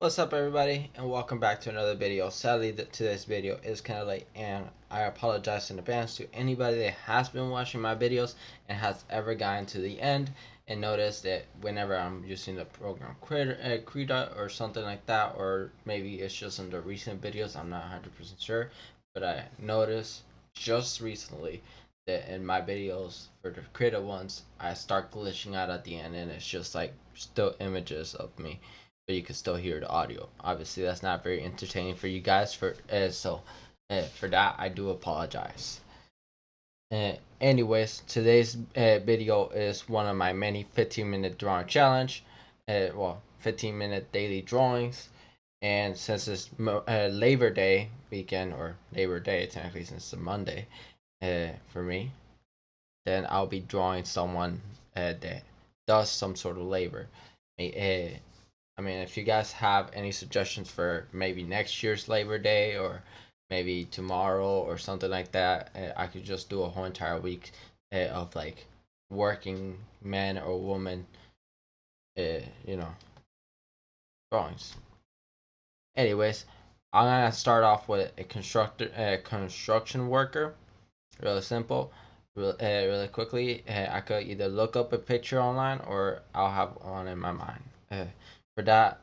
What's up everybody and welcome back to another video. Sadly today's video is kind of late and I apologize in advance to anybody that has been watching my videos and has ever gotten to the end and noticed that whenever I'm using the program Krita or something like that, or maybe it's just in the recent videos, I'm not 100% sure, but I noticed just recently that in my videos for the Krita ones I start glitching out at the end and it's just like still images of me, but you can still hear the audio. Obviously, that's not very entertaining for you guys. For that, I do apologize. Anyways, today's video is one of my many 15-minute drawing challenge. 15-minute daily drawings. And since it's Labor Day weekend, or Labor Day technically, since it's a Monday for me, then I'll be drawing someone that does some sort of labor. I mean, if you guys have any suggestions for maybe next year's Labor Day or maybe tomorrow or something like that, I could just do a whole entire week of like working men or women, you know, drawings. Anyways, I'm gonna start off with a construction worker. Really simple. Really quickly, I could either look up a picture online or I'll have one in my mind. For that,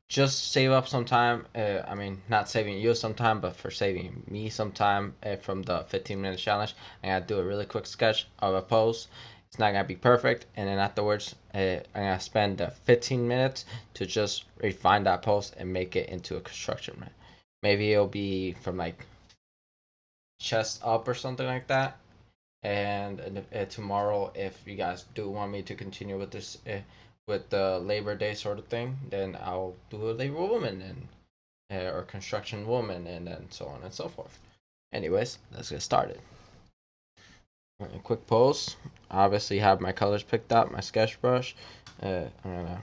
just save up some time. I mean, not saving you some time, but for saving me some time from the 15-minute challenge. I'm gonna do a really quick sketch of a pose. It's not gonna be perfect, and then afterwards, I'm gonna spend the 15 minutes to just refine that pose and make it into a construction man. Maybe it'll be from like chest up or something like that. And tomorrow, if you guys do want me to continue with this with the Labor Day sort of thing, then I'll do a labor woman and or construction woman, and then so on and so forth. Anyways, let's get started. A quick pose. Obviously, have my colors picked out, my sketch brush. I'm gonna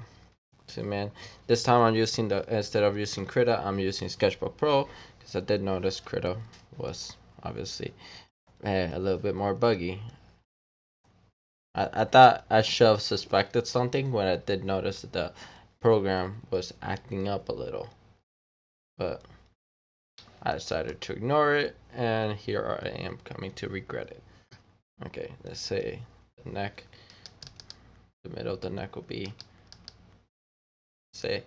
zoom in. This time I'm using instead of using Krita, I'm using Sketchbook Pro because I did notice Krita was obviously a little bit more buggy. I thought I should have suspected something when I did notice that the program was acting up a little, but I decided to ignore it, and here I am coming to regret it. Okay, let's say the neck, the middle of the neck will be, say,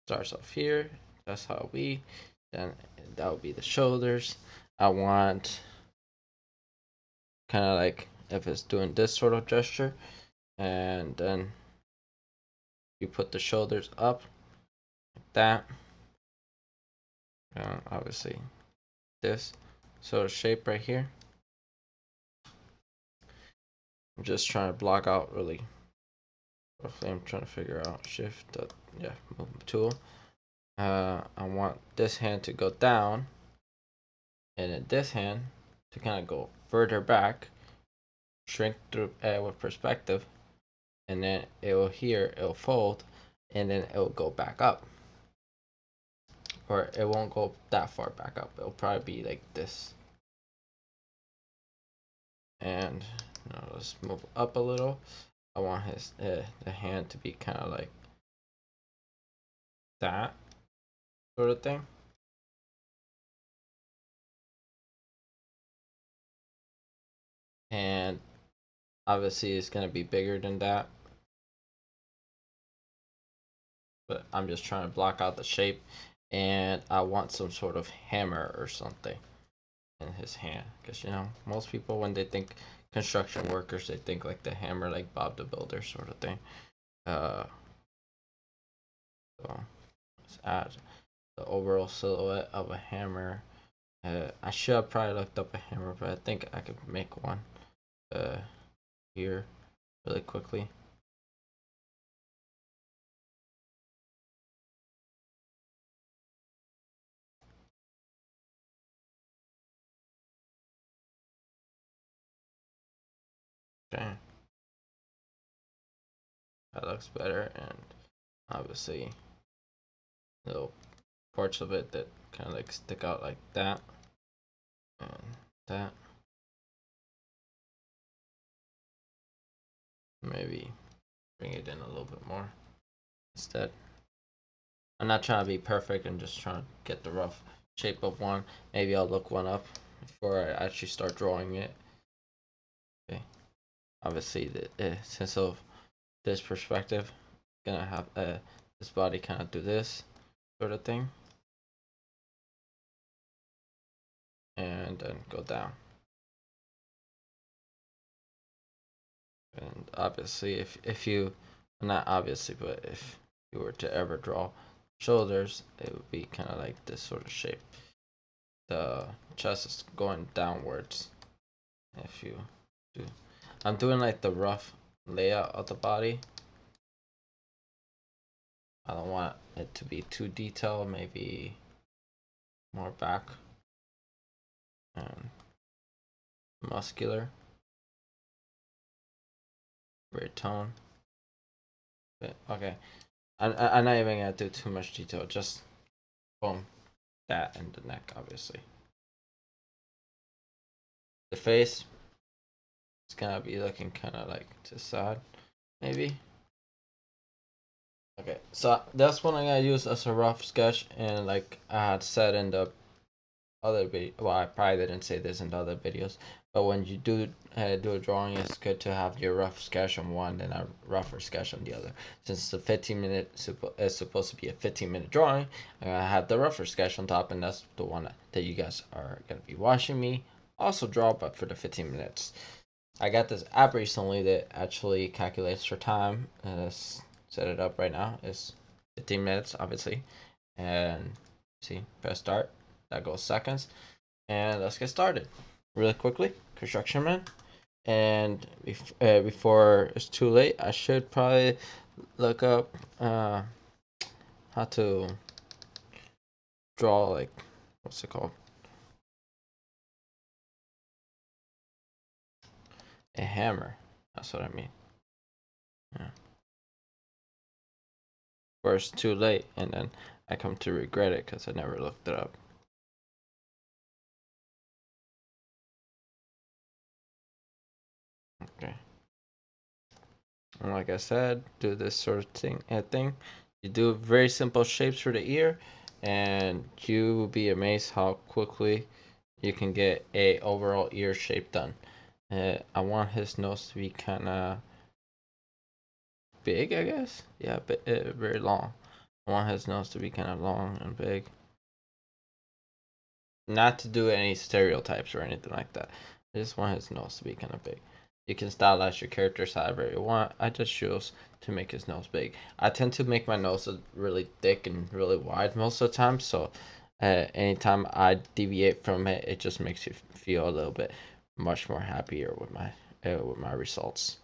starts off here. That's how then that will be the shoulders. I want kind of like if it's doing this sort of gesture, and then you put the shoulders up like that. Obviously, this sort of shape right here. I'm just trying to block out really roughly. I'm trying to figure out shift, move tool. I want this hand to go down, and then this hand to kind of go further back, shrink through with perspective, and then it'll fold, and then it'll go back up, or it won't go that far back up. It'll probably be like this, and let's move up a little. I want the hand to be kind of like that sort of thing. And obviously it's going to be bigger than that, but I'm just trying to block out the shape, and I want some sort of hammer or something in his hand, because most people, when they think construction workers, they think like the hammer, like Bob the Builder sort of thing. So let's add the overall silhouette of a hammer. I should have probably looked up a hammer, but I think I could make one here really quickly. Okay, that looks better, and obviously little parts of it that kind of like stick out like that and that. Maybe bring it in a little bit more instead. I'm not trying to be perfect and just trying to get the rough shape of one. Maybe I'll look one up before I actually start drawing it. Okay. Obviously, since of this perspective, gonna have this body kind of do this sort of thing, and then go down. And obviously, if you, not obviously, but if you were to ever draw shoulders, it would be kind of like this sort of shape. The chest is going downwards. If you do, I'm doing like the rough layout of the body. I don't want it to be too detailed, maybe more back and muscular, very tone. But okay, I'm not even gonna do too much detail. Just boom, that and the neck, obviously. The face is gonna be looking kind of like to the side, maybe. Okay, so that's what I'm gonna use as a rough sketch, and like I had said in the other video, well, I probably didn't say this in the other videos, but when you do a drawing, it's good to have your rough sketch on one and a rougher sketch on the other. Since the 15-minute is supposed to be a 15-minute drawing, I'm gonna have the rougher sketch on top, and that's the one that you guys are gonna be watching me also draw, but for the 15 minutes. I got this app recently that actually calculates your time. Set it up right now. It's 15 minutes, obviously, and see, press start. That goes seconds, and let's get started really quickly. Construction man, and before it's too late, I should probably look up how to draw, like, what's it called, a hammer. That's what I mean. Yeah. Or it's too late, and then I come to regret it because I never looked it up. Okay. And like I said, do this sort of thing. You do very simple shapes for the ear, and you will be amazed how quickly you can get a overall ear shape done. I want his nose to be kind of big, I guess. Yeah, but very long. I want his nose to be kind of long and big. Not to do any stereotypes or anything like that. I just want his nose to be kind of big. You can stylize your characters however you want. I just choose to make his nose big. I tend to make my nose really thick and really wide most of the time, so anytime I deviate from it, it just makes you feel a little bit much more happier with my results.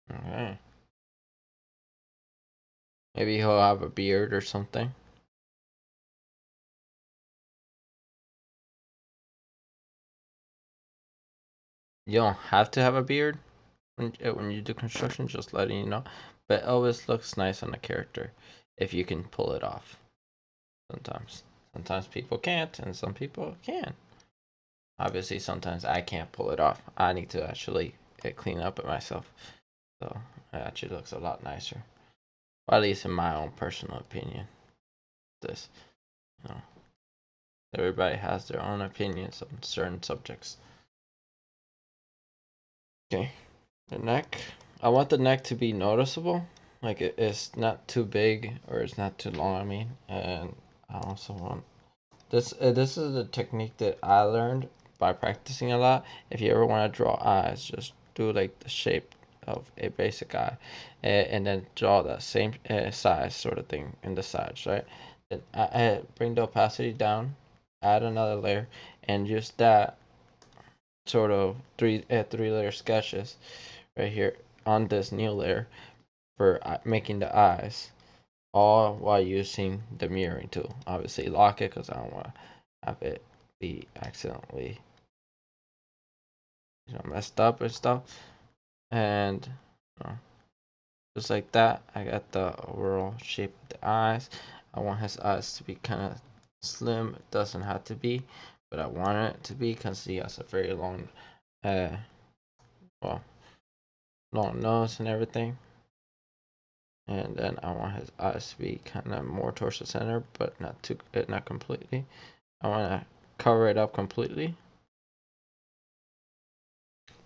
Okay. Maybe he'll have a beard or something. You don't have to have a beard when you do construction, just letting you know. But it always looks nice on a character if you can pull it off. Sometimes. Sometimes people can't, and some people can. Obviously, sometimes I can't pull it off. I need to actually clean up it myself. So it actually looks a lot nicer. Or at least in my own personal opinion. This, you know, everybody has their own opinions on certain subjects. Okay, the neck. I want the neck to be noticeable. Like it's not too big or it's not too long. I mean, and I also want this. This is a technique that I learned by practicing a lot. If you ever want to draw eyes, just do like the shape of a basic eye, and then draw that same size sort of thing in the sides, right? Then I bring the opacity down, add another layer, and use that sort of three layer sketches right here on this new layer for making the eyes, all while using the mirroring tool. Obviously lock it because I don't want to have it be accidentally messed up and stuff. And just like that, I got the overall shape of the eyes. I want his eyes to be kind of slim. It doesn't have to be, but I want it to be because he has a very long, well, long nose and everything. And then I want his eyes to be kind of more towards the center, but not completely. I want to cover it up completely.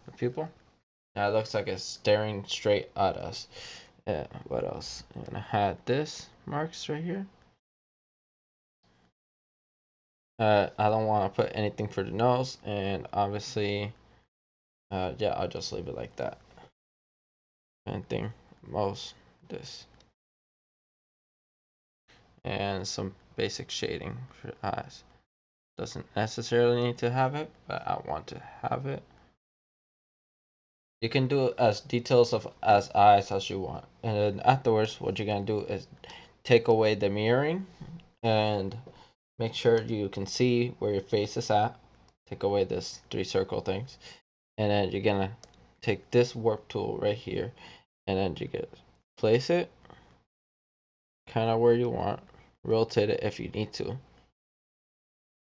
The pupil. Now it looks like it's staring straight at us. What else? And I had this marks right here. I don't want to put anything for the nose, and obviously, yeah, I'll just leave it like that. Anything, most, this. And some basic shading for eyes. Doesn't necessarily need to have it, but I want to have it. You can do as details of as eyes as you want, and then afterwards, what you're gonna do is take away the mirroring and make sure you can see where your face is at. Take away this 3 circle things, and then you're gonna take this warp tool right here, and then you get place it kind of where you want. Rotate it if you need to. In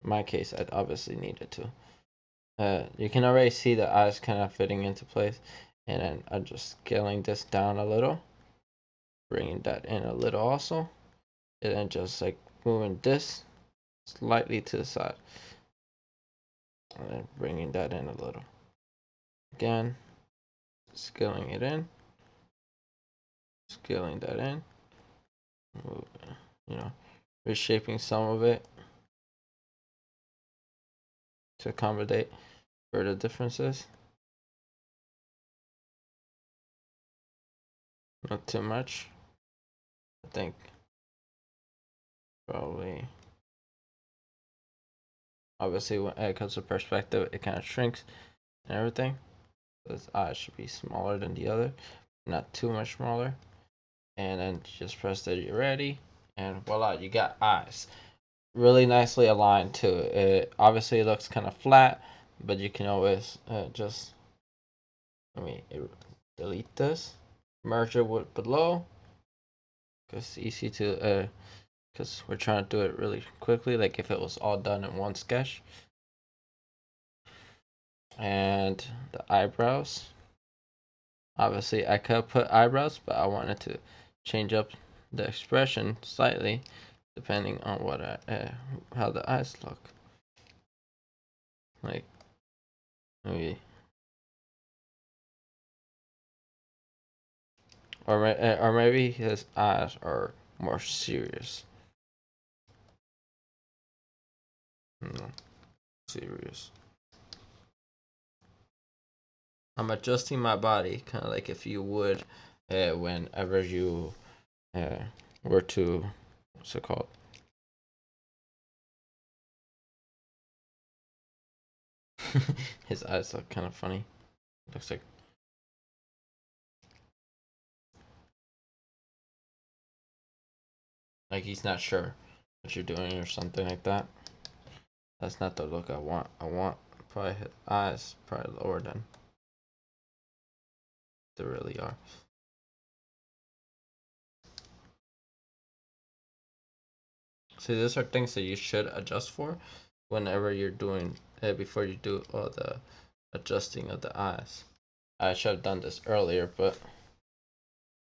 my case, I'd obviously needed to. You can already see the eyes kind of fitting into place, and then I'm just scaling this down a little, bringing that in a little also, and then just like moving this slightly to the side, and then bringing that in a little. Again, scaling it in, scaling that in, you know, reshaping some of it to accommodate for the differences. Not too much. I think probably, obviously when it comes to perspective, it kind of shrinks and everything. This eye should be smaller than the other, not too much smaller. And then just press that you're ready, and voila, you got eyes. Really nicely aligned too. Obviously it looks kind of flat, but you can always just, let me delete this, merge it with below, because it's easy to, because we're trying to do it really quickly, like if it was all done in one sketch. And the eyebrows. Obviously, I could put eyebrows, but I wanted to change up the expression slightly, depending on what how the eyes look. Like maybe, or maybe his eyes are more serious. No, serious. I'm adjusting my body, kind of like if you would, whenever you were to, what's it called? His eyes look kind of funny. Looks like he's not sure what you're doing or something like that. That's not the look I want. I want probably his eyes probably lower than they really are. See, these are things that you should adjust for whenever you're doing before you do all the adjusting of the eyes. I should have done this earlier, but,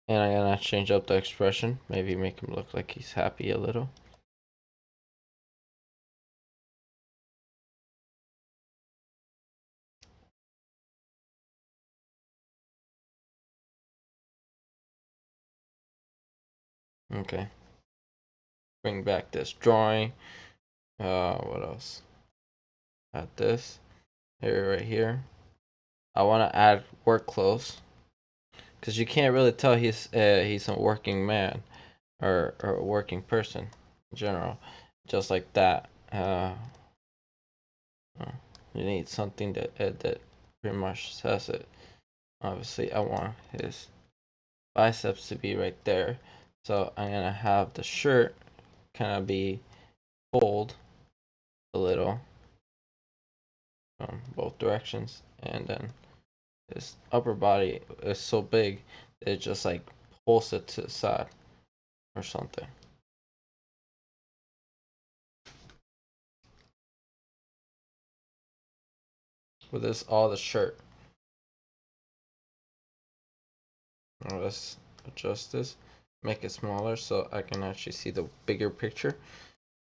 and I'm gonna change up the expression, maybe make him look like he's happy a little. Okay. Bring back this drawing. What else? Add this here, right here. I want to add work clothes, because you can't really tell he's a working man or a working person in general. Just like that. You need something that pretty much says it. Obviously, I want his biceps to be right there, so I'm gonna have the shirt kind of be pulled a little from both directions, and then his upper body is so big that it just like pulls it to the side or something. with this all the shirt. Now let's adjust this, make it smaller so I can actually see the bigger picture.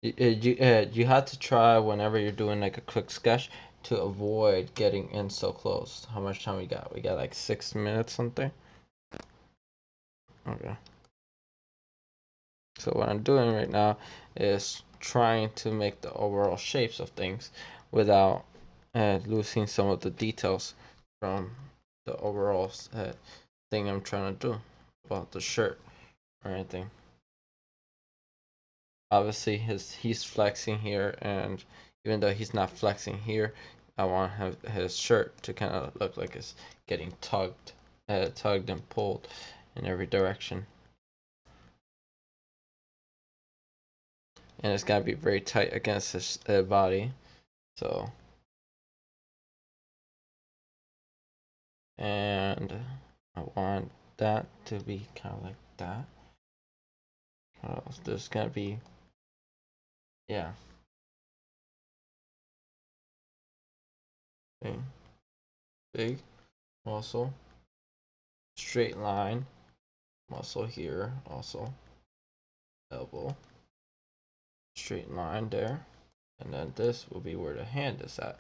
You have to try whenever you're doing like a quick sketch to avoid getting in so close. How much time we got? We got like 6 minutes something. Okay. So what I'm doing right now is trying to make the overall shapes of things without losing some of the details from the overall thing I'm trying to do about the shirt or anything. Obviously he's flexing here, and even though he's not flexing here, I want his shirt to kind of look like it's getting tugged and pulled in every direction. And it's got to be very tight against his body. So, and I want that to be kind of like that. There's gonna be, yeah. Big muscle, straight line, muscle here, also elbow, straight line there, and then this will be where the hand is at.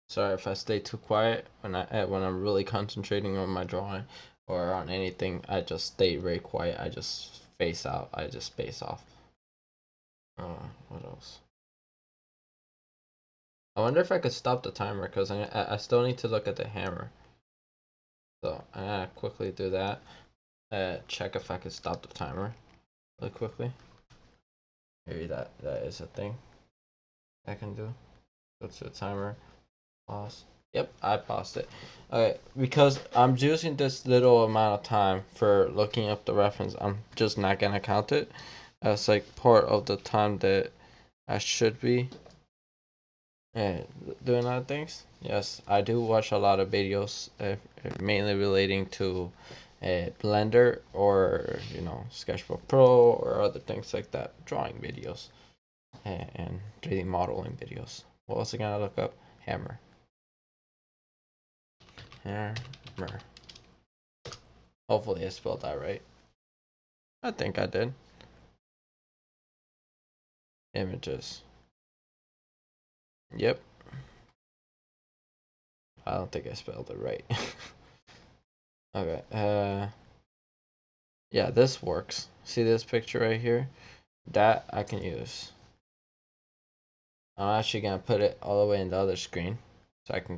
Sorry if I stay too quiet when I'm really concentrating on my drawing or on anything. I just stay very quiet. I just face out. I just space off. What else? I wonder if I could stop the timer because I still need to look at the hammer. So I'm gonna quickly do that. Check if I could stop the timer really quickly. Maybe that is a thing I can do. Go to the timer. Pause. Yep, I paused it. Okay, because I'm using this little amount of time for looking up the reference, I'm just not gonna count it as like part of the time that I should be doing other things. Yes, I do watch a lot of videos, mainly relating to Blender or Sketchbook Pro or other things like that, drawing videos and 3D modeling videos. What else am I gonna look up? Hammer. Hammer. Hopefully I spelled that right. I think I did. Images. Yep. I don't think I spelled it right. Okay. Yeah, this works. See this picture right here? That I can use. I'm actually gonna put it all the way in the other screen so I can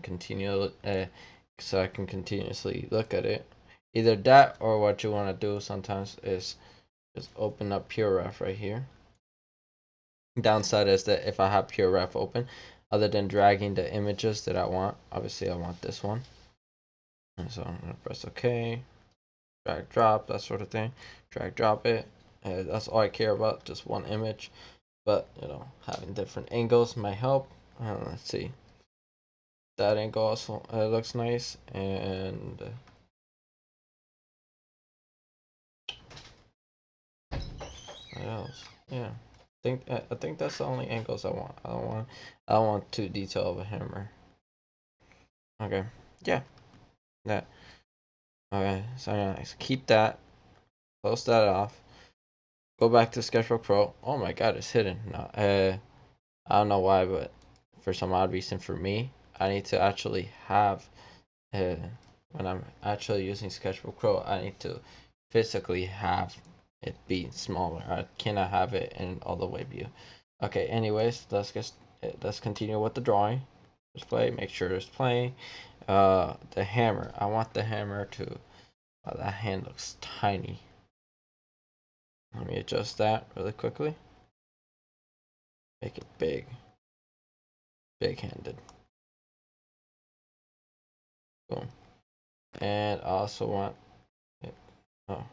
continuously look at it. Either that or what you want to do sometimes is just open up PureRef right here. Downside is that if I have PureRef open, other than dragging the images that I want, obviously I want this one. And so I'm gonna press OK, drag drop, that sort of thing. Drag drop it. That's all I care about, just one image. But having different angles might help. Let's see. That angle also looks nice, and what else? Yeah, I think that's the only angles I want. I don't want too detail of a hammer. Okay, yeah, that. Okay, so I'm gonna keep that, close that off, go back to Sketchbook Pro. Oh my God, it's hidden. No, I don't know why, but for some odd reason for me, I need to actually have when I'm actually using Sketchbook Pro, I need to physically have it be smaller. I cannot have it in all the way view. Okay, anyways, let's continue with the drawing. Display, make sure it's playing. The hammer. I want the hammer to. That hand looks tiny. Let me adjust that really quickly. Make it big. Big-handed. Boom. And I also want it. Oh.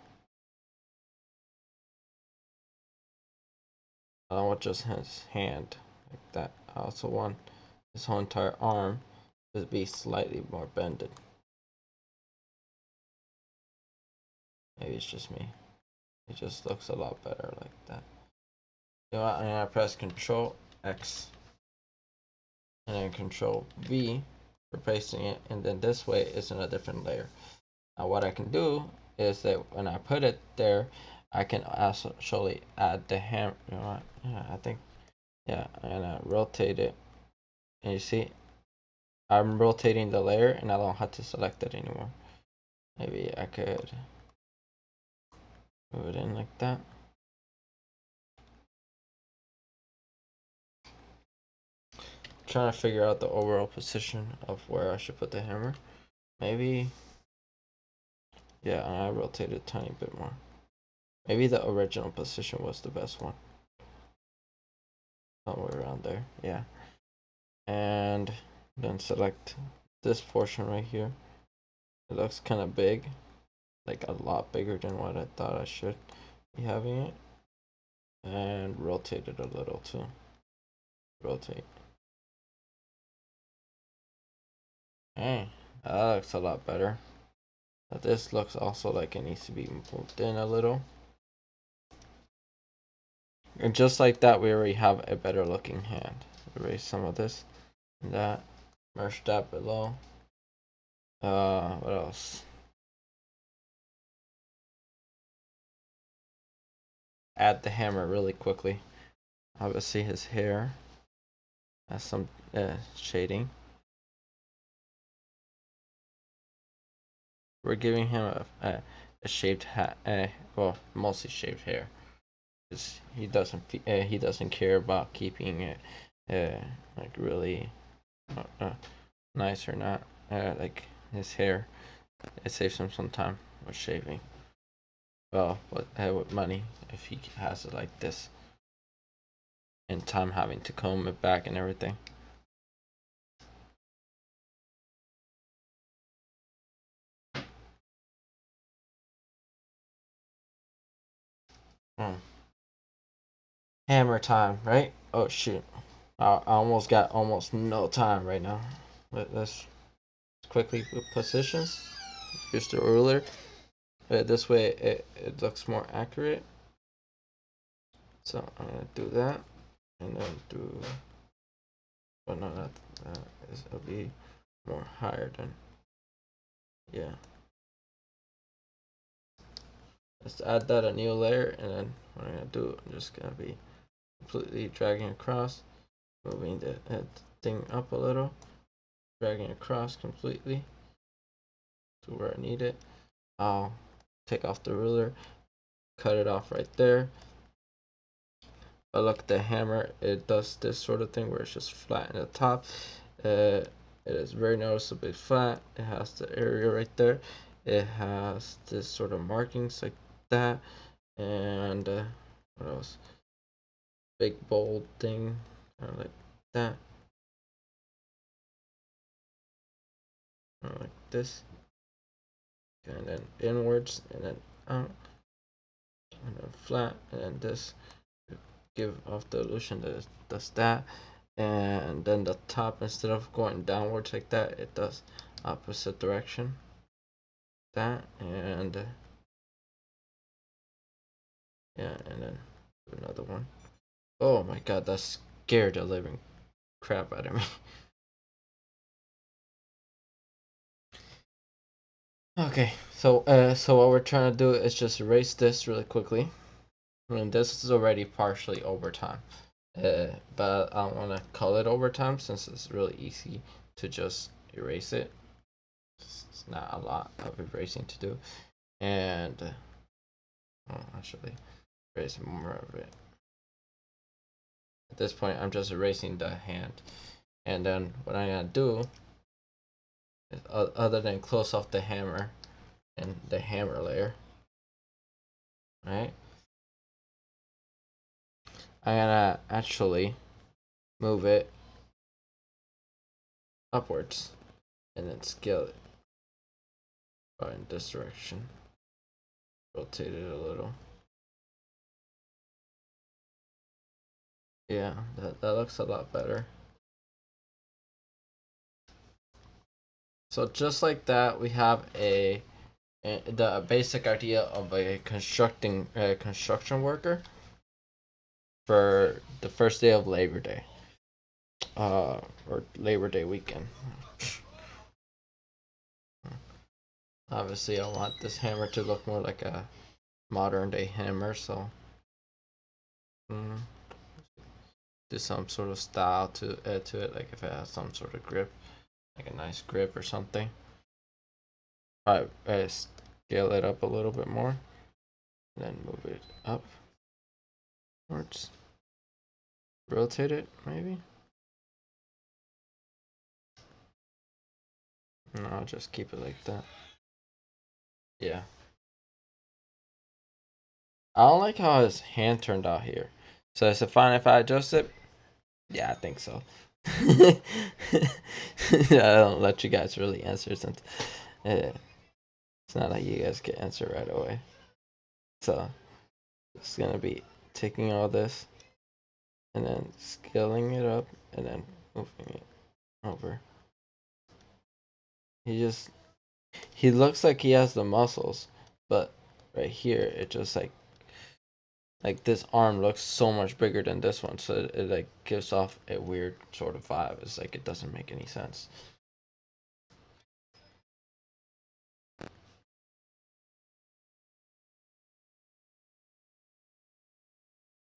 I don't want just his hand like that. I also want this whole entire arm to be slightly more bended. Maybe it's just me. It just looks a lot better like that. You know what? I'm gonna press Control X and then Control V for pasting it, and then this way it's in a different layer. Now what I can do is that when I put it there, I can actually add the hammer. You know what? Yeah, I think, yeah, I'm gonna rotate it, and you see, I'm rotating the layer, and I don't have to select it anymore. Maybe I could move it in like that. Trying to figure out the overall position of where I should put the hammer. Maybe, yeah, I rotate it a tiny bit more. Maybe the original position was the best one. Somewhere around there, yeah. And then select this portion right here. It looks kind of big, like a lot bigger than what I thought I should be having it. And rotate it a little too. Rotate. Hey, that looks a lot better. But this looks also like it needs to be moved in a little. And just like that, we already have a better looking hand. Erase some of this and that. Merge that below. What else? Add the hammer really quickly. Obviously his hair has some shading. We're giving him a shaved hat, well, mostly shaved hair. He doesn't care about keeping it like really nice or not. Like his hair, it saves him some time with shaving. Well, with money if he has it like this, and time having to comb it back and everything. Hammer time, right? Oh shoot. I almost got almost no time right now. Let's quickly positions. Use the ruler. This way it looks more accurate. So I'm gonna do that, and then do. But no, it'll be more higher than. Yeah. Let's add that a new layer, and then what I'm gonna do, I'm just gonna be completely dragging across, moving the thing up a little, dragging across completely to where I need it. I'll take off the ruler, cut it off right there. But look, the hammer, it does this sort of thing where it's just flat in the top. It is very noticeably flat. It has the area right there. It has this sort of markings like that, and what else? Big bold thing, kind of like that, kind of like this, and then inwards, and then out, and then flat, and then this. Give off the illusion that it does that, and then the top, instead of going downwards like that, it does opposite direction. That, and yeah, and then another one. Oh my god, that scared the living crap out of me. Okay, so what we're trying to do is just erase this really quickly. I mean, this is already partially overtime, but I want to call it overtime since it's really easy to just erase it. It's not a lot of erasing to do, and actually erase more of it. At this point, I'm just erasing the hand, and then what I'm gonna do is, other than close off the hammer and the hammer layer, right? I'm gonna actually move it upwards and then scale it in this direction. Rotate it a little. Yeah, that looks a lot better. So just like that, we have the basic idea of a construction worker for the first day of Labor Day, or Labor Day weekend. Obviously, I want this hammer to look more like a modern day hammer, so mm, do some sort of style to add to it, like if it has some sort of grip, like a nice grip or something. Alright, scale it up a little bit more, then move it up, upwards, rotate it maybe. No, I'll just keep it like that. Yeah. I don't like how his hand turned out here. So is it fine if I adjust it? Yeah, I think so. I don't let you guys really answer since it's not like you guys can answer right away. So it's gonna be taking all this and then scaling it up and then moving it over. He looks like he has the muscles, but right here it just like this arm looks so much bigger than this one, so it like gives off a weird sort of vibe. It's like it doesn't make any sense.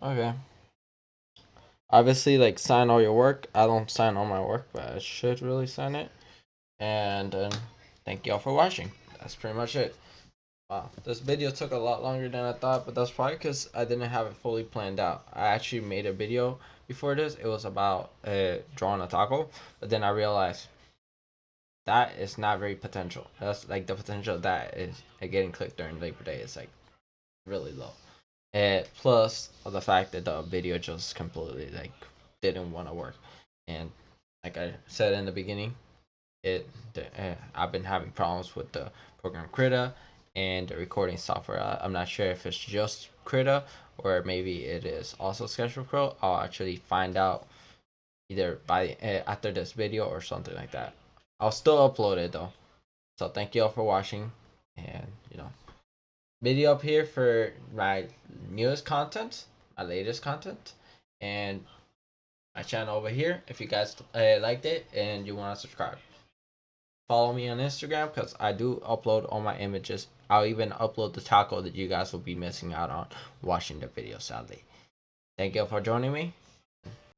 Okay. Obviously, like sign all your work. I don't sign all my work, but I should really sign it. And thank y'all for watching. That's pretty much it. Wow, this video took a lot longer than I thought, but that's probably because I didn't have it fully planned out. I actually made a video before this. It was about drawing a taco, but then I realized that is not very potential. That's like the potential that is getting clicked during Labor Day is like really low. And plus the fact that the video just completely like didn't want to work, and like I said in the beginning, I've been having problems with the program Krita and the recording software. I'm not sure if it's just Krita or maybe it is also Sketchbook Pro. I'll actually find out either by after this video or something like that. I'll still upload it though. So thank you all for watching, and video up here for my newest content, my latest content, and my channel over here if you guys liked it and you want to subscribe. Follow me on Instagram because I do upload all my images. I'll even upload the taco that you guys will be missing out on watching the video, sadly. Thank you for joining me.